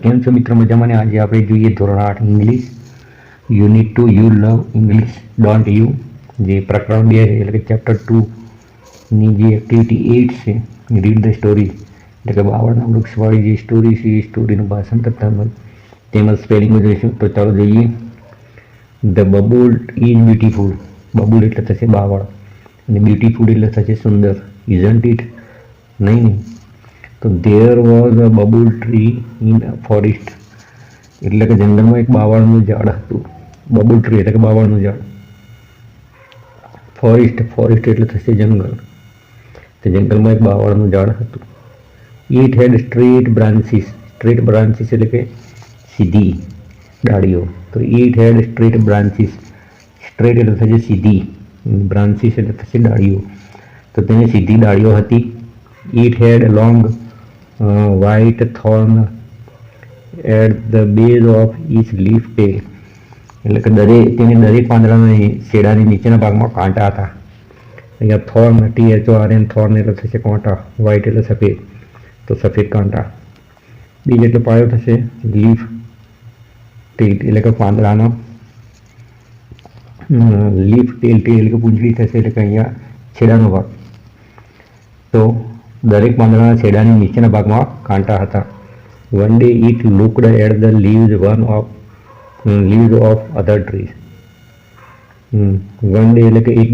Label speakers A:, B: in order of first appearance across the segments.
A: કેમ છો મિત્રો, મજામાં? આજે આપણે જોઈએ ધોરણ 8 English unit 2 you love English don't you, જે પ્રકરણ 2 એટલે કે ચેપ્ટર 2ની જે એક્ટિવિટી 8 છે, રીડ ધ સ્ટોરી એટલે કે બાવળના વૃક્ષવાળી જે સ્ટોરી છે એ સ્ટોરીનું ભાષાંતર તેમજ સ્પેલિંગ જોઈશું. તો ચાલો જોઈએ. The babul is beautiful. Babul એટલે થશે બાવળ અને બ્યુટીફુલ એટલે થશે સુંદર. Isn't it? નહીં. તો there was a babul tree in a forest એટલે કે જંગલમાં એક બાવળનું ઝાડ હતું. બબુલ ટ્રી એટલે કે બાવળનું ઝાડ. ફોરેસ્ટ એટલે થશે જંગલ. તો જંગલમાં એક બાવળનું ઝાડ હતું. ઇટ હેડ સ્ટ્રેટ બ્રાન્ચીસ એટલે કે સીધી ડાળીઓ. તો it had straight branches. Straight એટલે થશે સીધી, બ્રાન્ચીસ એટલે થશે ડાળીઓ. તો તેને સીધી ડાળીઓ હતી. It head long white thorn at the base of each leaf tail એટલે કે તેની દરેક પાંદડાના છેડાની નીચેના ભાગમાં કાંટા હતા. અહીંયા થોર્ન, THORN, થોર્ન એટલે થશે કાંટા, વ્હાઇટ એટલે સફેદ, તો સફેદ કાંટા. બીજ એટલે પાયો થશે લીફ ટેલ એટલે કે પાંદડાનો લીફ ટેલ એટલે કે પૂંછડી થશે એટલે કે અહીંયા છેડાનો ભાગ. તો દરેક પાંદડાના છેડાની નીચેના ભાગમાં કાંટા હતા. One day it looked at the leaves of other trees. One day એટલે કે એક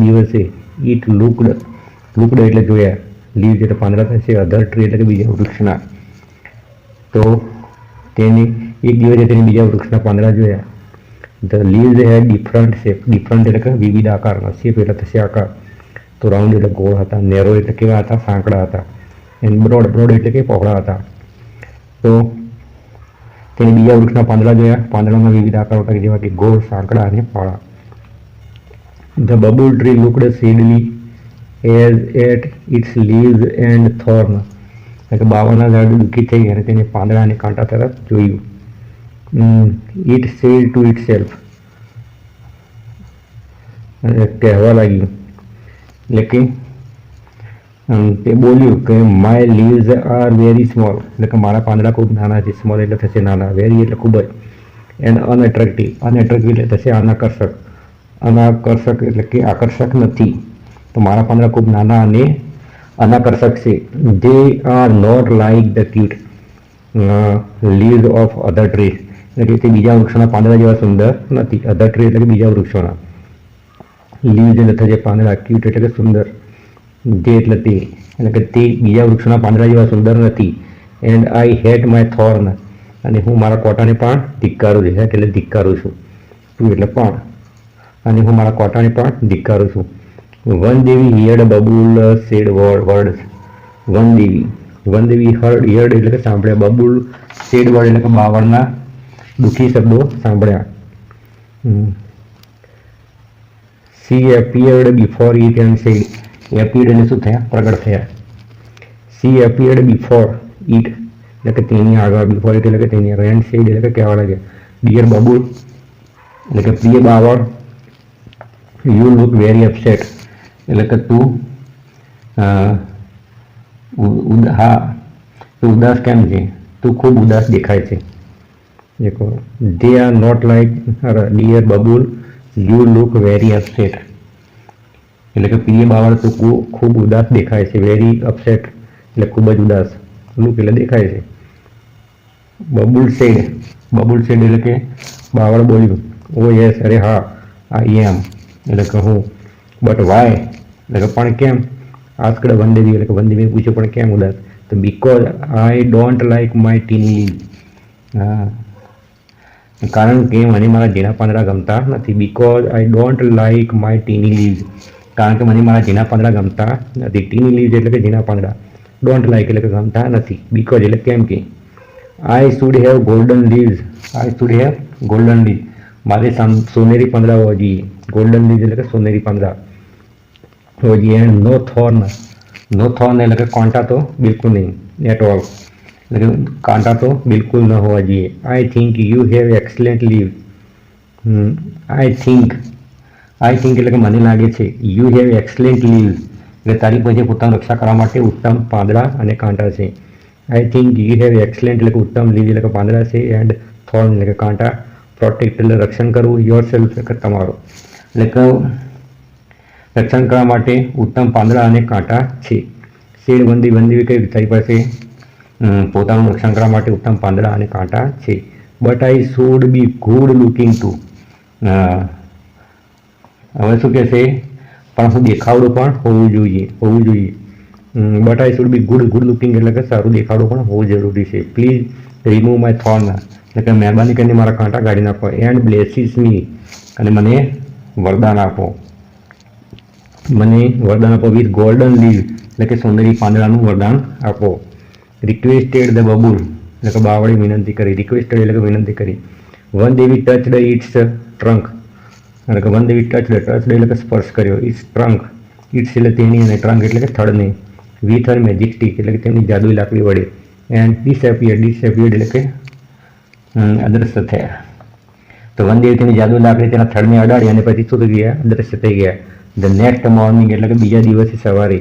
A: દિવસે. ઇટ લુકડ એટલે જોયા. લીવ્સ એટલે પાંદડા થશે. અધર ટ્રી એટલે કે બીજા વૃક્ષના. તો તેને એક દિવસે તેને બીજા વૃક્ષના પાંદડા જોયા. The leaves had different shape. Different એટલે કે વિવિધ આકારના. શેપ એટલે થશે આકાર. તો રાઉન્ડ એટલે ગોળ હતા. નેરો એટલે કેવા હતા? સાંકડા હતા. એન્ડ બ્રોડ એટલે કે પહોળા હતા. તો તેને બીજા વૃક્ષના પાંદડા જોયા. પાંદડામાં વિવિધ આકારો હતા, જેવા કે ગોળ, સાંકડા અને પહોળા. The babul tree looked sadly as at its leaves and thorn એટલે કે બાવળના ઝાડ દુઃખી થઈ અને તેને પાંદડા અને કાંટા તરફ જોયું. It said to it self કહેવા લાગ્યું એટલે કે તે બોલ્યું કે my leaves are very small એટલે કે મારા પાંદડા ખૂબ નાના છે. સ્મોલ એટલે થશે નાના, વેરી એટલે ખૂબ જ, એન્ડ અનએટ્રેક્ટિવ એટલે થશે અનાકર્ષક એટલે કે આકર્ષક નથી. તો મારા પાંદડા ખૂબ નાના અને અનાકર્ષક છે. They are not like the cute leaves of other trees એટલે કે તે બીજા વૃક્ષોના પાંદડા જેવા સુંદર નથી. અધર ટ્રી એટલે કે બીજા વૃક્ષોના. લીવ્સ એટલે થશે પાંદડા, ક્યુટ એટલે કે સુંદર, જે એટલે તે એટલે કે તે બીજા વૃક્ષોના પાંદડા જેવા સુંદર નથી. And I hate my Thorn અને હું મારા કોટાને પણ ધિક્કારું છું. હેટ એટલે ધિક્કારું છું. ટુ એટલે પણ, અને હું મારા કોટાને પણ ધિક્કારું છું. Van Devi heard babul sad words. Van Devi heard એટલે કે સાંભળ્યા. બબુલ સેડ વર્ડ એટલે કે બાવળના દુઃખી શબ્દો સાંભળ્યા. She appeared before it and said. appeared એટલે શું થયા? પ્રગટ થયા. She appeared before it એટલે કે તેની આગળ, before it એટલે કે તેની આગળ, and said એટલે કે કહેવા લાગ્યા. Dear બબુલ એટલે કે પ્રિય બાવળ, you look very upset એટલે કે તું ઉદાસ કેમ છે? તું ખૂબ ઉદાસ દેખાય છે. દેખો, they are not like dear babul, you look very upset એટલે કે પ્રિય બાવળ તું ખૂબ ઉદાસ દેખાય છે. વેરી અપસેટ એટલે ખૂબ જ ઉદાસ. લુક એટલે દેખાય છે. બબુલ સેડ એટલે કે બાવળ બોલ્યું. ઓ યસ, અરે હા, આઈ એમ એટલે કે હું. બટ વાય એટલે કે પણ કેમ? આસ્કડ વનદેવી એટલે કે વનદેવીએ પૂછ્યું પણ કેમ ઉદાસ? તો because I don't like my tiny leaves. હા, કારણ કે મને મારા ઝીણા પાંદડા ગમતા નથી. Because I don't like my tiny leaves કારણ કે મને મારા ઝીણા પાંદડા ગમતા નથી. ટીની લીવ્સ એટલે કે ઝીણા પાંદડા. ડોન્ટ લાઇક એટલે કે ગમતા નથી. બીકોઝ એટલે કેમ કે. આઈ શુડ હેવ ગોલ્ડન લીવ્સ. મારે સોનેરી પાંદડા હોવા જોઈએ. ગોલ્ડન લીવ્સ એટલે કે સોનેરી પાંદડા હોવા જોઈએ. એન્ડ નો થોર્ન એટલે કે કાંટા તો બિલકુલ નહીં. એટ ઓલ એટલે કે કાંટા તો બિલકુલ ન હોવા જોઈએ. I think you have excellent leaves. I think એટલે કે મને લાગે છે. યુ હેવ એક્સલેન્ટ લીવ્સ એટલે તારી પાસે પોતાની રક્ષા કરવા માટે ઉત્તમ પાંદડા અને કાંટા છે. I think you have excellent એટલે કે ઉત્તમ લીવ એટલે કે પાંદડા છે, એન્ડ થોર્ન એટલે કે કાંટા, પ્રોટેક્ટ એટલે રક્ષણ કરવું, યોર સેલ્ફ એટલે કે તમારો, એટલે કે રક્ષણ કરવા માટે ઉત્તમ પાંદડા અને કાંટા છે. શેડ વંદી કઈ તારી પાસે પોતાનું રક્ષણ કરવા માટે ઉત્તમ પાંદડા અને કાંટા છે. But I should be good looking to, હવે શું કહે છે, પણ હું દેખાવડું પણ હોવું જોઈએ. But I should be good looking એટલે કે સારું દેખાવડું પણ હોવું જરૂરી છે. પ્લીઝ રિમૂવ માય થોર્ન એટલે કે મહેરબાની કરીને મારા કાંટા કાઢી નાખો. એન્ડ બ્લેસીસ મી અને મને વરદાન આપો. વિથ ગોલ્ડન લીવ એટલે કે સોનેરી પાંદડાનું વરદાન આપો. રિક્વેસ્ટેડ ધ બબુલ એટલે કે બાવળે વિનંતી કરી. રિક્વેસ્ટેડ એટલે કે વિનંતી કરી. વન દેવી ટચડ ઇટ્સ ટ્રંક એટલે કે વન દેવી ટચડ એટલે કે સ્પર્શ કર્યો. ઇટ્સ ટ્રંક, ઇટ્સ એટલે તેની અને ટ્રંક એટલે કે થડને. વિથ હર મેજિક સ્ટિક એટલે કે તેમની જાદુઈ લાકડી વડે. એન્ડ ડિસએપિયર્ડ એટલે કે અદ્રશ્ય થયા. તો વન દેવી તેની જાદુઈ લાકડી તેના થડને અડાડી અને પછી શું થઈ ગયા, અદ્રશ્ય થઈ ગયા. ધ નેક્સ્ટ મોર્નિંગ એટલે કે બીજા દિવસે સવારે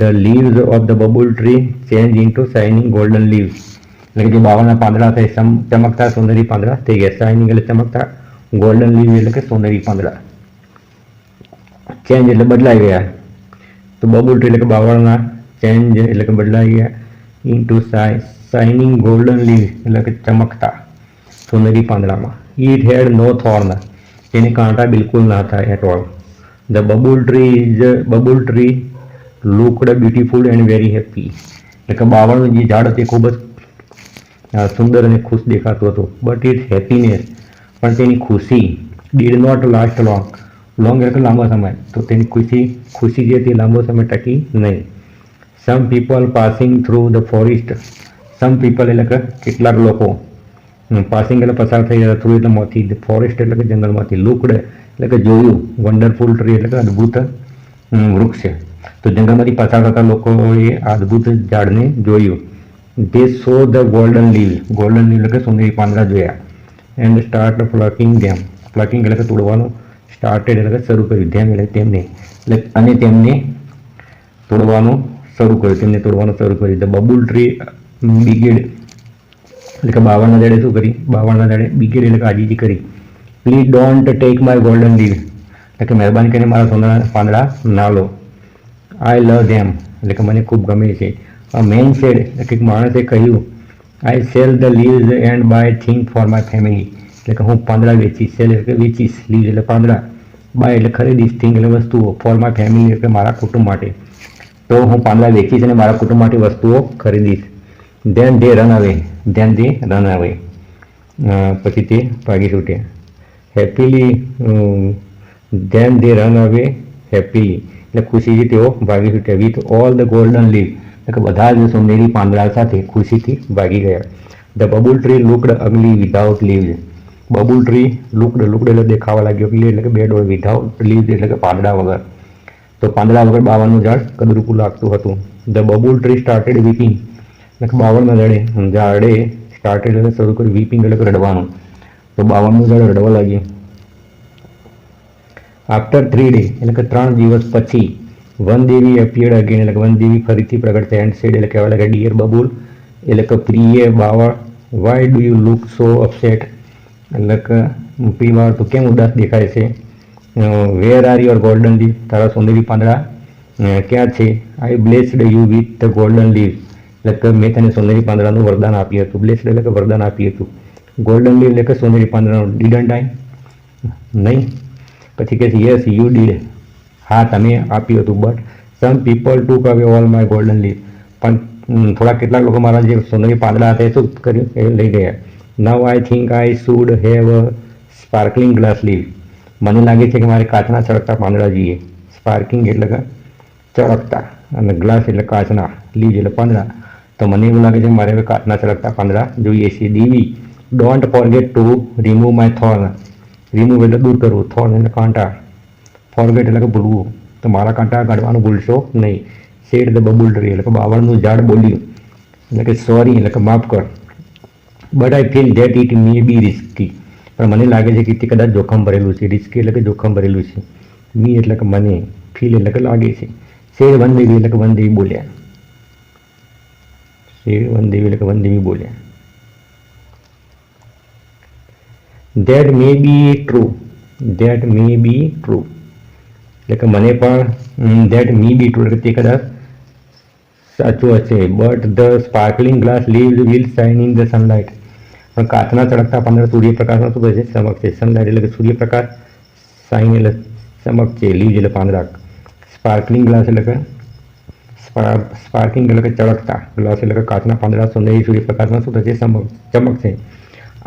A: the leaves of the babul tree change into shining golden leaves એટલે કે જે બાવળના પાંદડા થાય ચમકતા સોનેરી પાંદડા થઈ ગયા. શાઇનિંગ એટલે ચમકતા, ગોલ્ડન લીવ એટલે કે સોનેરી પાંદડા. ચેન્જ એટલે બદલાઈ ગયા. તો બબુલ ટ્રી એટલે કે બાવળના ચેન્જ એટલે કે બદલાઈ ગયા ઇન્ટુ શાઇનિંગ ગોલ્ડન લીવ એટલે કે ચમકતા સોનેરી પાંદડામાં. ઇટ હેડ નો થોર્ન તેની કાંટા બિલકુલ ના થાય at all. The babul tree looked beautiful and very happy એટલે કે બાવળનું જે ઝાડ હતું એ ખૂબ જ સુંદર અને ખુશ દેખાતું હતું. બટ ઇટ્સ હેપીનેસ પણ તેની ખુશી ડીડ નોટ લાસ્ટ લોંગ એટલે લાંબો સમય. તો તેની ખુશી જે હતી લાંબો સમય ટકી નહીં. Some people passing through the forest, some people એટલે કે કેટલાક લોકો, પાસિંગ એટલે પસાર થઈ ગયા, થ્રુ એટલે માંથી, ફોરેસ્ટ એટલે કે જંગલમાંથી, લુકડ એટલે કે જોયું, વન્ડરફુલ ટ્રી એટલે કે અદ્ભુત વૃક્ષ છે. તો જંગલમાંથી પસાર થતા લોકોએ આ અદ્ભુત ઝાડને જોયું. દે સો ધ ગોલ્ડન લીવ એટલે કે સોનેરી પાંદડા જોયા. And start plucking them, plucking એટલે કે તોડવાનું, સ્ટાર્ટેડ એટલે કે શરૂ કર્યું, ધેમ એટલે તેમને, એટલે અને તેમને તોડવાનું શરૂ કર્યું. ધ બબુલ ટ્રી બિગેડ એટલે કે બાવળના ઝાડે શું કરી, બાવળના ઝાડે બિગેડ એટલે કે આજીજી કરી. Please don't take my golden leave એટલે કે મહેરબાની કરીને મારા સોનાના પાંદડા ના લો. આઈ લવ ધેમ એટલે કે મને ખૂબ ગમે છે. અ મેન સેડ એટલે કે માણસે કહ્યું, I sell the leaves and buy thing for my family એટલે કે હું પાંદડા વેચીશ. સેલ એટલે કે વેચીશ, લીવ્સ એટલે પાંદડા, બાય એટલે ખરીદીશ, થિંગ એટલે વસ્તુઓ, ફોર માય ફેમિલી એટલે મારા કુટુંબ માટે. તો હું પાંદડા વેચીશ અને મારા કુટુંબ માટે વસ્તુઓ ખરીદીશ. ધેન દે રન અવે પછી તે ભાગી છૂટ્યા. Happily then they ran away happily એટલે ખુશીથી તેઓ ભાગી છૂટ્યા. With all the golden leave એટલે કે બધા જ સોનેરી પાંદડા સાથે ખુશીથી ભાગી ગયા. The babul tree looked અગલી without leaves, babul tree looked એટલે દેખાવા લાગ્યો, અગલી એટલે કે બેડ, વિધાઉટ લીવ્સ એટલે કે પાંદડા વગર. તો પાંદડા વગર બાવળનું ઝાડ કદરૂપું લાગતું હતું. ધ બબુલ ટ્રી સ્ટાર્ટેડ વીપિંગ એટલે કે બાવળના ઝાડે સ્ટાર્ટેડ એટલે શરૂ કર્યું, વીપિંગ એટલે કે રડવાનું. તો બાવળનું ઝાડ રડવા લાગ્યું. આફ્ટર 3 days એટલે કે 3 દિવસ પછી વન દેવી એપિયર્ડ અગેન એટલે કે વન દેવી ફરીથી પ્રગટ થયા. એન્ડ સેડ એટલે કહેવા લાગ્યા, ડિયર બબુલ એટલે કે પ્રિય બાવળ, why do you look so upset એટલે કે પ્રિય બાવળ તો કેમ ઉદાસ દેખાય છે. Where are your golden leave તારા સોનેરી પાંદડા ક્યાં છે. I blessed you with the golden leave એટલે કે મેં તને સોનેરી પાંદડાનું વરદાન આપ્યું હતું. બ્લેસ્ડ એટલે કે વરદાન આપ્યું હતું. ગોલ્ડન લીવ એટલે કે સોનેરી પાંદડાનું. ડીડન્ટ આઈ નહીં. પછી કહે છે યસ યુ ડીડ હા તમે આપ્યું હતું. બટ સમ પીપલ ટુક અવે ઓલ માય ગોલ્ડન લીવ પણ થોડા કેટલાક લોકો મારા જે સોનેરી પાંદડા હતા એ શું કર્યું, એ લઈ ગયા. Now I think I should have a sparkling glass leave મને લાગે છે કે મારે કાચના ચળકતા પાંદડા જોઈએ. સ્પાર્કિંગ એટલે કે ચળકતા અને ગ્લાસ એટલે કાચના, લીવ એટલે પાંદડા. તો મને એવું લાગે છે કે મારે હવે કાચના ચળકતા પાંદડા જોઈએ છે. Devi don't forget to remove my thorn, remove એટલે દૂર કરવું, થોર્ન એટલે કાંટા, ફોરગેટ એટલે કે ભૂલવું, તો મારા કાંટા કાઢવાનું ભૂલશો નહીં. સેડ ધ બબુલ ટ્રી એટલે કે બાવળનું ઝાડ બોલ્યું એટલે કે સોરી એટલે કે માફ કર. But I feel that it may be risky પણ મને લાગે છે કે તે કદાચ જોખમ ભરેલું છે. રિસ્કી એટલે કે જોખમ ભરેલું છે. મી એટલે કે મને, ફીલ એટલે કે લાગે છે. સેડ વન દેવી એટલે કે વન દેવી બોલ્યા. શેડ વનદેવી એટલે કે વનદેવી બોલ્યા. That may be true, that may be true એટલે કે મને પણ ધેટ મે બી ટ્રુ એટલે કે તે કદાચ સાચું હશે. But the sparkling glass leaves will shine in the sunlight. પણ કાચના ચળકતા પાંદડા સૂર્યપ્રકાશમાં શું થશે? ચમકશે. સનલાઇટ એટલે કે સૂર્યપ્રકાશ, શાઇન એટલે ચમકશે, લીવ્સ એટલે પાંદડા. સ્પાર્કલિંગ ગ્લાસ એટલે કે સ્પાર્કિંગ એટલે કે ચળકતા, ગ્લાસ એટલે કે કાચના પાંદડા સુંદરી સૂર્યપ્રકાશમાં શું થશે? ચમકશે.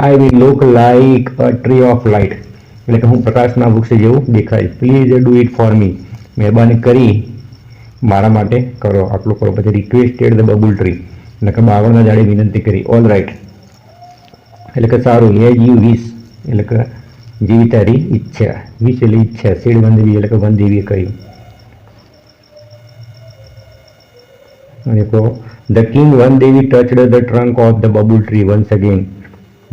A: I will look like a tree of light એટલે કે હું પ્રકાશના વૃક્ષ જેવું દેખાઈશ. Please do it for me, મહેરબાની કરી મારા માટે કરો, આટલું કરો. પછી રિક્વેસ્ટેડ ધ બબુલ ટ્રી એટલે કે બાવળના ઝાડે વિનંતી કરી. ઓલ રાઇટ એટલે કે સારું. એઝ યુ વિશ એટલે કે જેવી તારી ઈચ્છા. વિશ એટલે ઈચ્છા. શેડ વનદેવી એટલે કે વનદેવીએ કહ્યું. અને કહો the king Vandevi touched the trunk of the babul tree once again.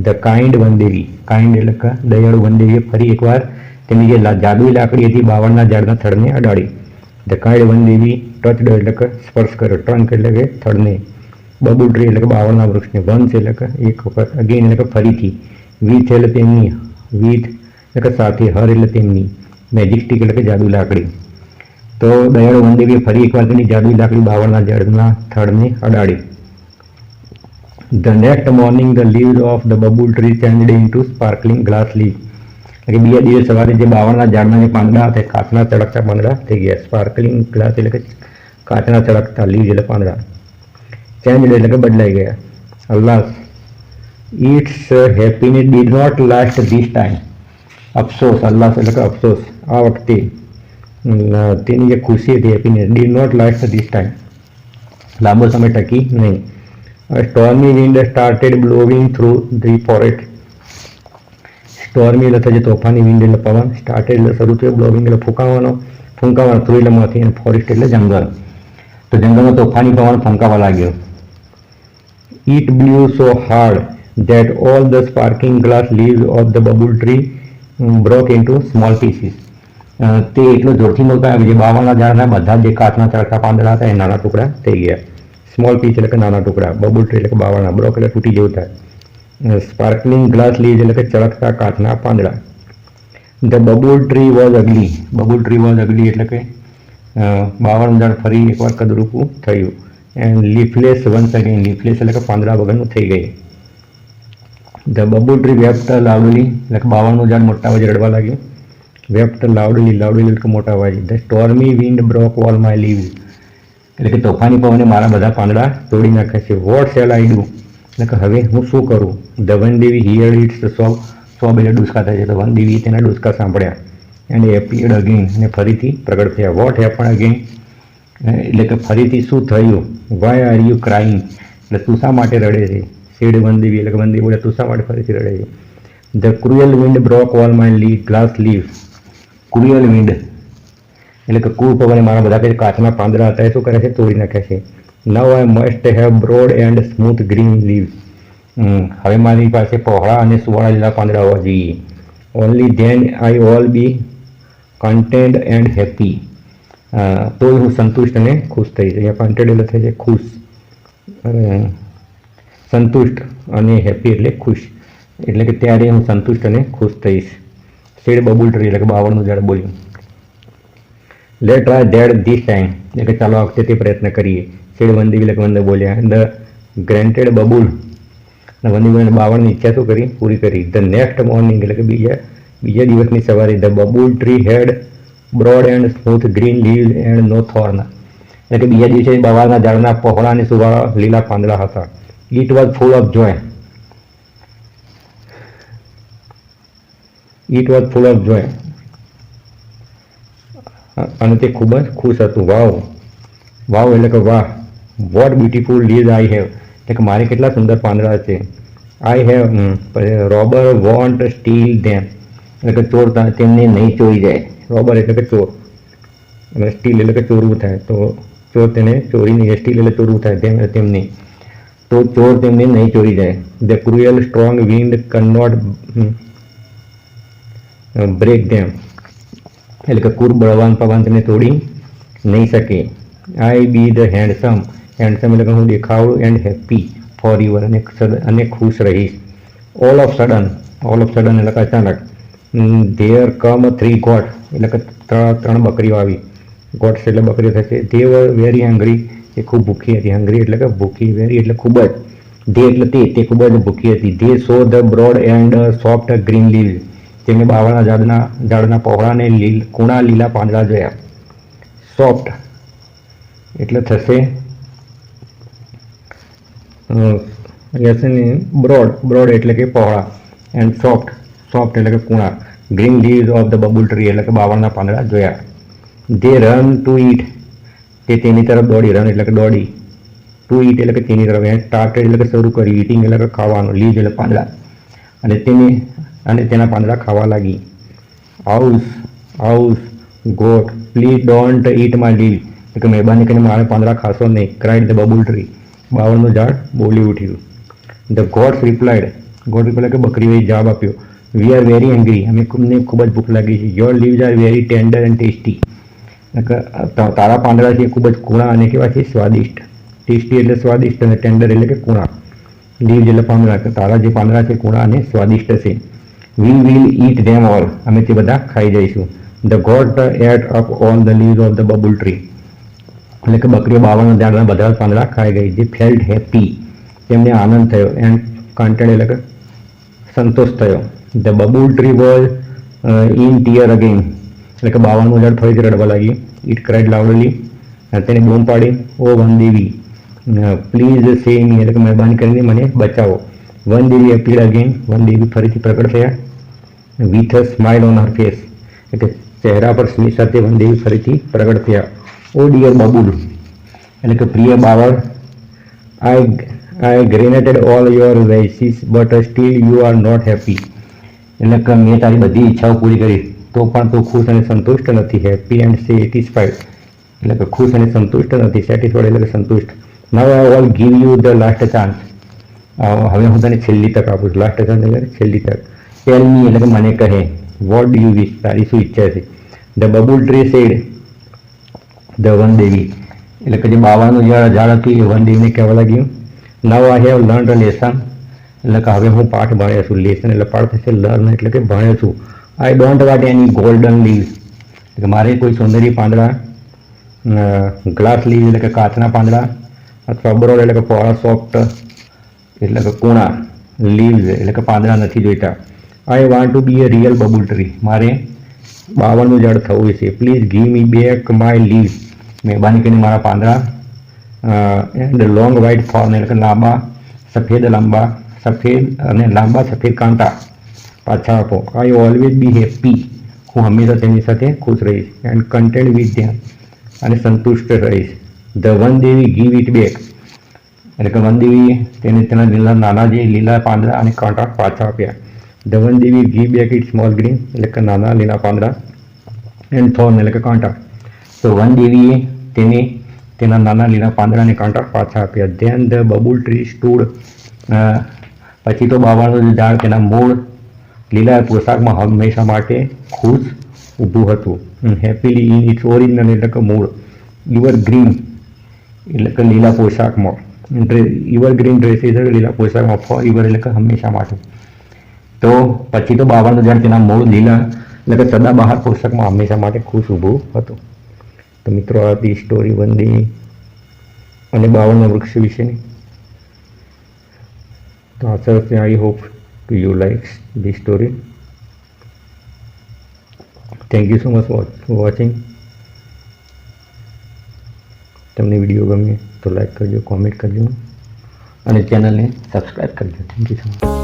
A: The kind Vandevi, kind એટલે કે દયાળુ વનદેવીએ ફરી એકવાર તેની જે જાદુઈ લાકડી હતી બાવળના ઝાડના થડને અડાડી. ધ કાઇન્ડ વનદેવી ટચડ એટલે કે સ્પર્શ કર્યો, ટ્રંક એટલે કે થડને, બબુલ ટ્રી એટલે કે બાવળના વૃક્ષને, વન્સ એટલે કે એક વખત, અગેન એટલે કે ફરીથી, વિથ એટલે તેમની, વિથ એટલે કે સાથે, હર એટલે તેમની, મેજિસ્ટિક એટલે કે જાદુ લાકડી. તો દયાળુ વનદેવીએ ફરી એકવાર તેની જાદુઈ લાકડી બાવળના ઝાડના થડને અડાડી. The next morning the leaves of the bubble tree changed into sparkling glass leaves. એટલે કે બીજા દિવસ સવારે જે બાવળના ઝાડના જે પાંદડા હતા કાચના ચળકતા પાંદડા થઈ ગયા. સ્પાર્કલિંગ ગ્લાસ એટલે કે કાચના ચળકતા, લીવ્સ એટલે પાંદડા. ચેન્જડ એટલે કે બદલાઈ ગયા. Alas its happiness did not last this time. અફસોસ, અલ્લાહ એટલે કે અફસોસ, આ વખતે તેની જે ખુશી હતી happiness, did not last this time, લાંબો સમય ટકી નહીં. A stormy wind started blowing through the forest. સ્ટોર્મી એટલે થશે તોફાની, વિન્ડ એટલે પવન, સ્ટાર્ટેડ એટલે શરૂ થયો, બ્લોવિંગ એટલે ફૂંકાવાનો, થ્રુ એટલે માંથી, અને ફોરેસ્ટ એટલે જંગલ. તો જંગલમાં તોફાની પવન ફૂંકાવા લાગ્યો. It blew so hard that all the sparkling glass leaves of the bubble tree broke into small pieces. તે એટલો જોરથી ફૂંકાયો કે જે બાવળના ઝાડના બધા જે કાચના ચળકતા પાંદડા હતા એ નાના ટુકડા થઈ ગયા. સ્મોલ પીસ એટલે કે નાના ટુકડા, બબુલ ટ્રી એટલે કે બાવળના, બ્રોક એટલે તૂટી જેવું થાય, સ્પાર્કલિંગ ગ્લાસ લીવ્સ એટલે કે ચળકતા કાચના પાંદડા. The babul tree was ugly, babul tree was ugly એટલે કે બાવળનું ઝાડ ફરી એકવાર કદરૂપું થયું. And leafless once again, leafless એટલે કે પાંદડા વગરનું થઈ ગઈ. The babul tree wept loudly એટલે કે બાવળનું ઝાડ મોટા અવાજે રડવા લાગ્યું. વેપ્ટ લાઉડલી, લાઉડલી એટલે કે મોટા અવાજે. The stormy wind broke all my leaves એટલે કે તોફાની પવને મારા બધા પાંદડા તોડી નાખ્યા છે. વોટ શેલ આઈ ડુ એટલે કે હવે હું શું કરું. ધ વનદેવી હિયર ઇટ્સ સોબ, સોબ એટલે ડુસકા થાય છે, તો વનદેવી તેના ડુસકા સાંભળ્યા. એન્ડ એપીયર્ડ અગેન અને ફરીથી પ્રગટ થયા. વોટ હેપન અગેન એટલે કે ફરીથી શું થયું. વાય આર યુ ક્રાઇંગ એટલે તું શા માટે રડે છે. શેડ વનદેવી એટલે કે વનદેવી બોલે તું શા માટે ફરીથી રડે છે. The cruel wind broke all my glass leaves. Cruel wind એટલે કે ક્રૂર પવને મારા બધા કંઈ કાચના પાંદડા હતા એ શું કરે છે, તોડી નાખ્યા છે. નવ I must have broad and smooth green leaves. હવે મારી પાસે પહોળા અને સુવાળા લીલા પાંદડા હોવા જોઈએ. Only then I all be content and happy. તો હું સંતુષ્ટ અને ખુશ થઈશ. અહીંયા કન્ટેન્ટ એટલે થાય છે ખુશ, સંતુષ્ટ, અને હેપી એટલે ખુશ, એટલે કે ત્યારે હું સંતુષ્ટ અને ખુશ થઈશ. શેડ બબુલ ટ્રી એટલે કે બાવળનું ઝાડ બોલ્યું. Let try that this time એટલે કે ચાલો આ વખતે તે પ્રયત્ન કરીએ. શેડ વનદેવી એટલે કે વનદેવ બોલ્યા. ધ ગ્રેન્ટેડ બબુલ વનદેવી બાવળની ઈચ્છા શું કરી, પૂરી કરી. ધ નેક્સ્ટ મોર્નિંગ એટલે કે બીજા દિવસની સવારે the babul tree had broad and smooth green leaves and no thorn એટલે કે બીજા દિવસે બાવળના ઝાડના પહોળા અને સુવાળા લીલા પાંદડા હતા. It was full of joy, it was full of joy અને તે ખૂબ જ ખુશ હતું. વાવ, વાવ એટલે કે વાહ. What beautiful leaves I have એટલે કે મારે કેટલા સુંદર પાંદડા છે. I have robber won't steal them એટલે કે ચોર તેમને નહીં ચોરી જાય. રોબર એટલે કે ચોર, અને સ્ટીલ એટલે કે ચોરવું થાય, તો ચોર તેને ચોરી નહીં, સ્ટીલ એટલે ચોરવું થાય તેમને, તો ચોર તેમને નહીં ચોરી જાય. The cruel strong wind can not break them એટલે કે ક્રૂર બળવાન પવન તેને તોડી નહીં શકે. I be the handsome handsome એટલે કે હું દેખાવડું, એન્ડ હેપી ફોર યુવર અને ખુશ રહીશ. ઓલ ઓફ સડન એટલે કે અચાનક. ધેર કમ 3 ગોટ એટલે કે 3 બકરીઓ આવી. ગોટ્સ એટલે બકરીઓ થશે. ધે વર વેરી હંગ્રી, એ ખૂબ ભૂખી હતી. હંગ્રી એટલે કે ભૂખી, વેરી એટલે ખૂબ જ, ધે એટલે તે ખૂબ જ ભૂખી હતી. They so the broad and soft green leaves, તેમને બાવળના ઝાડના પહોળા અને કુણા લીલા પાંદડા જોયા. સોફ્ટ એટલે થશે બ્રોડ એટલે કે પહોળા, એન્ડ સોફ્ટ એટલે કે કુણા. Green leaves of the babul tree એટલે કે બાવળના પાંદડા જોયા. ધે રન ટુ ઈટ, તે તેની તરફ દોડી. રન એટલે કે દોડી, ટુ ઈટ એટલે કે તેની તરફ. એન્ડ સ્ટાર્ટેડ એટલે કે શરૂ કર્યું. ઈટિંગ એટલે કે ખાવાનું. લીવ્સ એટલે પાંદડા, અને તેના પાંદડા ખાવા લાગી. House goat, please don't eat my leaves, એટલે કે મહેરબાની કરીને મારા પાંદડા ખાશો નહીં. ક્રાઇડ ધ બબુલ ટ્રી, બાવળનું ઝાડ બોલી ઉઠ્યું. ધ ગોટ્સ રિપ્લાઇડ કે બકરીઓએ જવાબ આપ્યો. વી આર વેરી હંગ્રી, અમને ખૂબ જ ભૂખ લાગી છે. Your leaves are very tender and tasty, તારા પાંદડા છે ખૂબ જ કુણા અને કેવા છે? સ્વાદિષ્ટ. ટેસ્ટી એટલે સ્વાદિષ્ટ અને ટેન્ડર એટલે કે કુણા. લીવ્સ એટલે પાંદડા, તારા જે પાંદડા છે કુણા અને સ્વાદિષ્ટ છે. We will it them all, અમે તે બધા ખાઈ જઈશું. The goat ate up all the leaves of the babul tree, એટલે કે બકરીઓ બાવળના ઝાડના બધા પાંદડા ખાઈ ગઈ. જે ફેલ્ટ હેપી, તેમને આનંદ થયો. એન્ડ કન્ટેન્ટ એટલે કે સંતોષ થયો. The babul tree was in tear again, એટલે કે બાવળનું ઝાડ ફરીથી રડવા લાગી. ઇટ ક્રાઇડ લાઉડલી, તેને બૂમ પાડી. ઓ વનદેવી, પ્લીઝ સેવ મી, એટલે કે મહેરબાની કરીને મને બચાવો. વનદેવી અપીડ અગેન, વનદેવી ફરીથી પ્રગટ થયા. With a smile on her face, એટલે ચહેરા પર સ્મિત સાથે વનદેવી ફરીથી પ્રગટ થયા. ઓ ડિયર બબુલ, એટલે કે પ્રિય બાવળ, I granted all your wishes but still you are not happy, એટલે કે મેં તારી બધી ઈચ્છાઓ પૂરી કરી તો પણ તું ખુશ અને સંતુષ્ટ નથી. હેપી એન્ડ સેટિસ્ફાઈડ, એટલે કે ખુશ અને સંતુષ્ટ નથી. સેટિસ્ફાઈડ એટલે કે સંતુષ્ટ. Now I all give you the last chance, હવે હું તને છેલ્લી તક આપું છું. લાસ્ટ ચાન્સ એટલે છેલ્લી તક. ટેલ મી, એટલે કે મને કહે. વોટ ડુ યુ વિશ, તારી શું ઈચ્છા છે? The babul tree said, the Vandevi, એટલે કે જે બાવળનું ઝાડ હતું એ વનદેવીને કહેવા લાગ્યું. Now I have learned a lesson, એટલે કે હવે હું પાઠ ભણ્યો છું. લેસન એટલે પાઠ થશે. લર્ન એટલે કે ભણ્યો છું. I don't want any golden leaves, એટલે કે મારે કોઈ સૌંદર્ય પાંદડા, ગ્લાસ લીવ એટલે કે કાચના પાંદડા, અથવા બ્રોડ એટલે કે પહોળા, સોફ્ટ એટલે કે કુણા, લીવ્સ એટલે કે પાંદડા નથી જોઈતા. I want to be a real babul tree, મારે બાવળનું ઝાડ થવું છે. Please give me back my leaves, મહેરબાની કરીને મારા પાંદડા એન્ડ લોંગ વ્હાઇટ ફોર્ન, એટલે કે લાંબા સફેદ કાંટા પાછા આપો. આઈ ઓલવેઝ બી હેપી, હું હંમેશા તેની સાથે ખુશ રહીશ. એન્ડ કન્ટેન્ટ વિથ ધેમ, અને સંતુષ્ટ રહીશ. The Vandevi give it back, એટલે કે વનદેવી તેને તેના નાના જે લીલા પાંદડા અને કાંટા પાછા આપ્યા. The Vandevi give back it small green, એટલે કે નાના લીલા પાંદડા, એન્ડ થોર્ન એટલે કે કાંટા. તો વનદેવીએ તેને તેના નાના લીલા પાંદડા અને કાંટા પાછા આપ્યા. Then the babul tree stood, પછી તો બાવળનું ઝાડ તેના મૂળ લીલા પોશાકમાં હંમેશા માટે ખુશ ઊભું હતું. હેપીલી ઇન ઇટ્સ ઓરિજિનલ, એટલે કે મૂળ. યુવર ગ્રીન એટલે કે લીલા પોશાકમાં. યુવર ગ્રીન ડ્રેસીસ એટલે લીલા પોશાકમાં. ફોર યુવર એટલે કે હંમેશા માટે. તો પછી તો બાવળનું ઝાડ તેના મૂળ લીલા એટલે કે સદાબહાર પોશાકમાં હંમેશા માટે ખુશ ઊભું હતું. તો મિત્રો, આ હતી સ્ટોરી વનદેવી અને બાવળના વૃક્ષ વિશેની. તો આશા છે I hope to you likes this story. Thank you so much for watching. તમને વિડીયો ગમે તો લાઈક કરજો, કોમેન્ટ કરજો અને ચેનલને સબસ્ક્રાઈબ કરજો. Thank you so much.